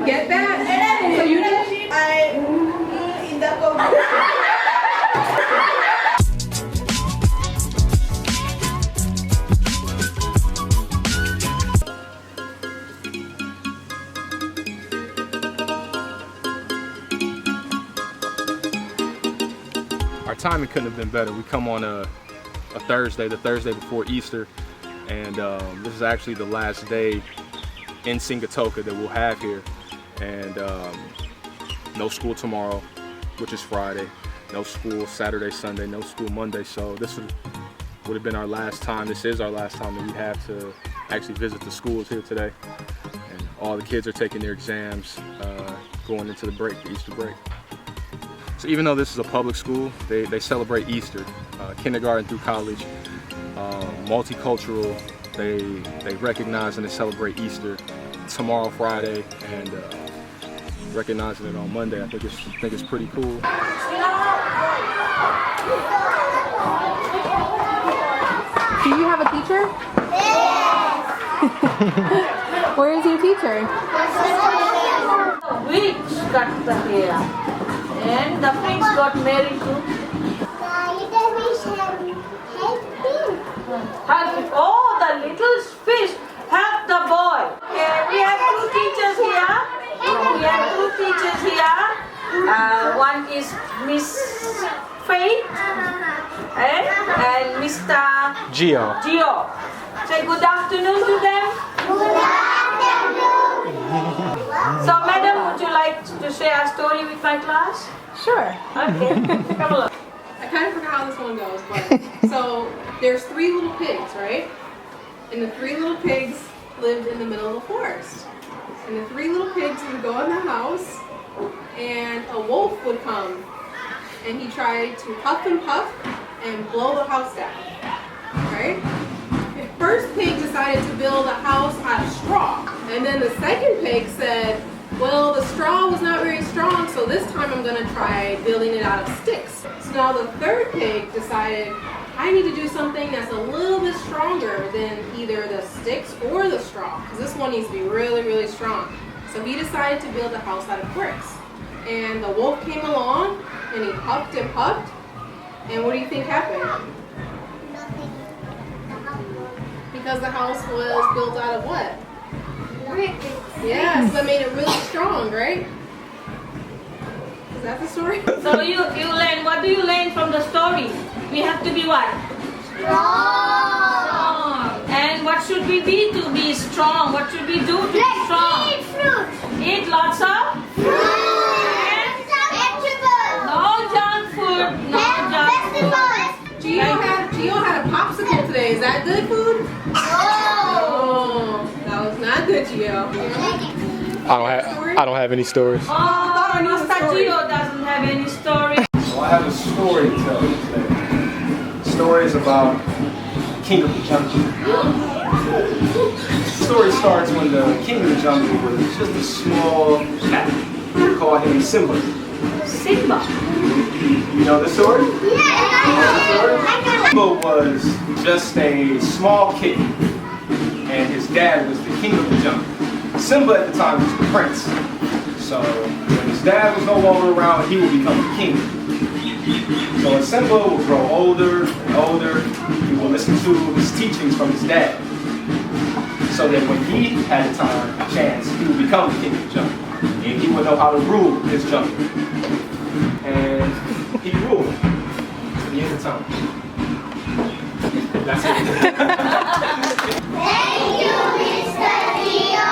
get that? So you didn't? In the computer. Our timing couldn't have been better. We come on a Thursday, the Thursday before Easter, and this is actually the last day in Sigatoka that we'll have here. And no school tomorrow, which is Friday. No school Saturday, Sunday. No school Monday. So this would have been our last time. This is our last time that we have to actually visit the schools here today. And all the kids are taking their exams going into the break, the Easter break. So even though this is a public school, they celebrate Easter, kindergarten through college, multicultural. They recognize and they celebrate Easter tomorrow, Friday, and recognizing it on Monday. I think it's pretty cool. Do you have a teacher? Yes! Where is your teacher? Witch cut the hair, and the prince got married to oh, the little fish help the boy. Okay, we have two teachers here. One is Miss Faith and Mr. Gio. Say good afternoon to them. Good afternoon! So, madam, would you like to share a story with my class? Sure. Okay, come along. I kind of forgot how this one goes, but so there's 3 little pigs, right? And the 3 little pigs lived in the middle of the forest. And the 3 little pigs would go in the house, and a wolf would come, and he tried to huff and puff and blow the house down, right? The first pig decided to build a house out of straw, and then the second pig said, well, the straw was not very strong, so this time I'm going to try building it out of sticks. So now the third pig decided, I need to do something that's a little bit stronger than either the sticks or the straw, because this one needs to be really, really strong. So he decided to build a house out of bricks. And the wolf came along, and he puffed and puffed, and what do you think happened? Because the house was built out of what? Yeah, so that made it really strong, right? Is that the story? So you learn, what do you learn from the story? We have to be what? Strong! And what should we be to be strong? What should we do to be strong? Eat fruit! Eat lots of Fruit! Vegetables! no junk food. No junk food. Vegetables! Gio had a popsicle today. Is that good food? Oh, that was not good, Gio. I don't have any stories. Oh, Mr. Gio doesn't have any story. So I have a story to tell you today. The story is about King of the Jungle. The story starts when the King of the Jungle was just a small cat. We call him Simba. Simba. You know the story? Yeah! Simba was just a small kitten, and his dad was the King of the Jungle. Simba at the time was the prince. So when his dad was no longer around, he would become the king. So as Simba would grow older and older, he would listen to his teachings from his dad. So that when he had a chance, he would become the king of the jungle. And he would know how to rule his jungle. And he ruled to the end of time. That's it. Thank you, Mr. Gio!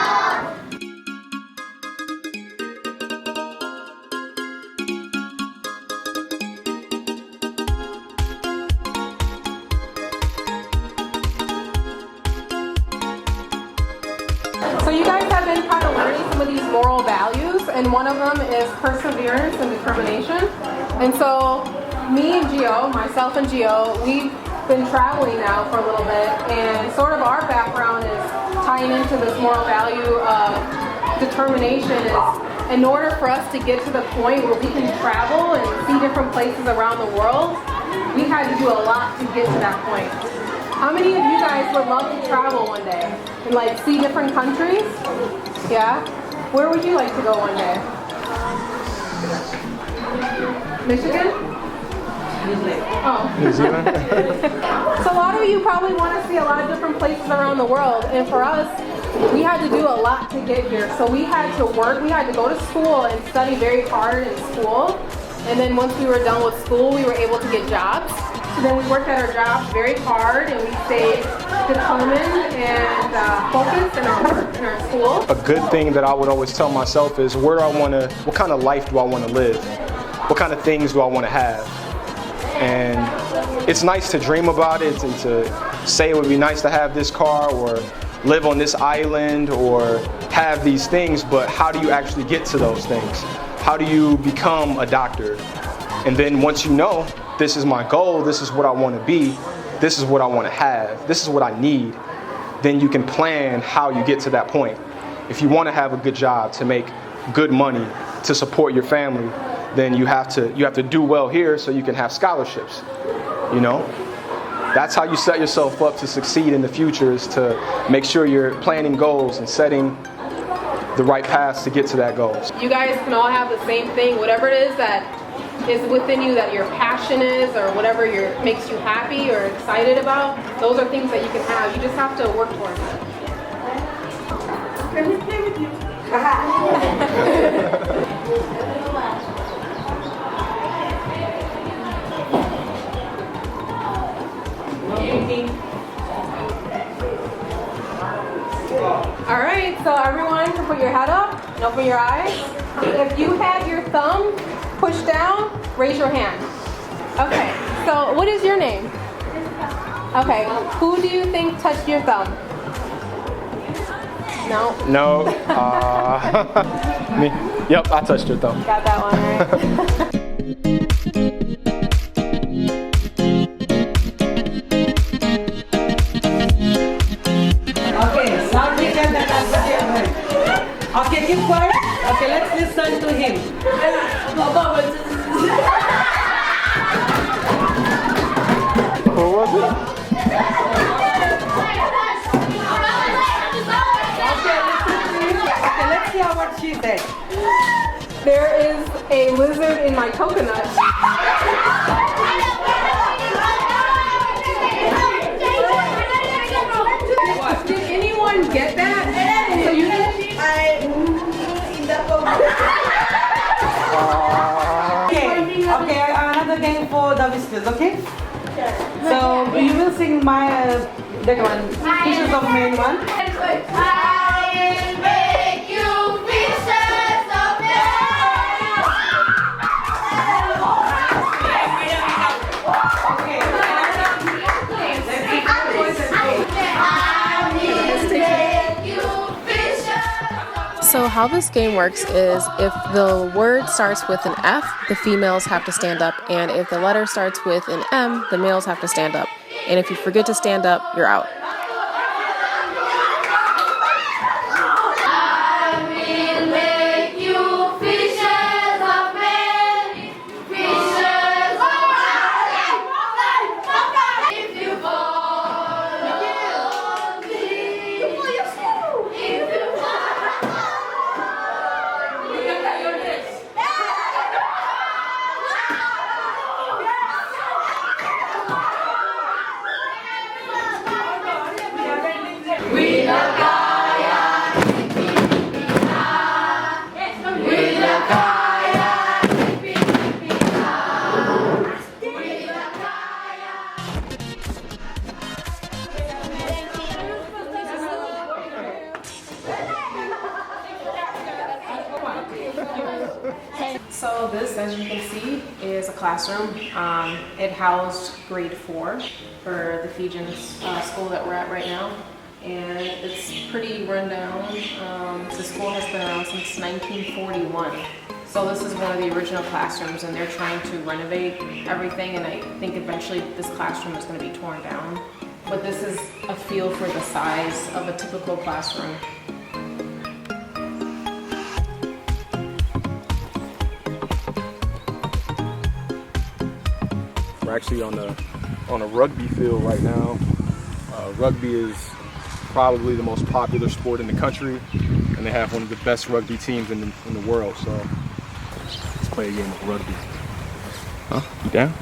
So you guys have been kind of learning some of these moral values, and one of them is perseverance and determination. And so me and Gio, myself and Gio, we've been traveling now for a little bit, and sort of our background is tying into this moral value of determination. Is in order for us to get to the point where we can travel and see different places around the world, we had to do a lot to get to that point. How many of you guys would love to travel one day and like see different countries? Yeah? Where would you like to go one day? Michigan? Oh. New Zealand? So a lot of you probably want to see a lot of different places around the world, and for us, we had to do a lot to get here. So we had to work, we had to go to school and study very hard in school, and then once we were done with school, we were able to get jobs. So then we worked at our jobs very hard, and we stayed determined and focused in our work, in our school. A good thing that I would always tell myself is what kind of life do I want to live? What kind of things do I want to have? And it's nice to dream about it and to say it would be nice to have this car or live on this island or have these things, but how do you actually get to those things? How do you become a doctor? And then once you know, this is my goal, this is what I want to be, this is what I want to have, this is what I need, then you can plan how you get to that point. If you want to have a good job, to make good money, to support your family, then you have to do well here so you can have scholarships, you know? That's how you set yourself up to succeed in the future, is to make sure you're planning goals and setting the right paths to get to that goal. You guys can all have the same thing, whatever it is that is within you, that your passion is, or whatever makes you happy or excited about, those are things that you can have. You just have to work towards it. Let me play with you. All right, so everyone can put your head up and open your eyes. If you had your thumb pushed down, raise your hand. Okay, so what is your name? Okay, who do you think touched your thumb? No? No. Me. Yep, I touched your thumb. Got that one, right? Okay, keep quiet. Okay, let's listen to him. What was it? Okay, let's hear what she said. There is a lizard in my coconut. Did anyone get that? So you didn't? Okay, another game for the visitors, okay? So you will sing my that one, Fishes of Men one. I will make you pieces of So how this game works is if the word starts with an F, the females have to stand up, and if the letter starts with an M, the males have to stand up. And if you forget to stand up, you're out. So this, as you can see, is a classroom. It housed grade 4 for the Fijian school that we're at right now. And it's pretty run down. The school has been around since 1941. So this is one of the original classrooms, and they're trying to renovate everything, and I think eventually this classroom is going to be torn down. But this is a feel for the size of a typical classroom. We're actually on a rugby field right now. Rugby is probably the most popular sport in the country, and and they have one of the best rugby teams in the world. So let's play a game of rugby. Huh? You down?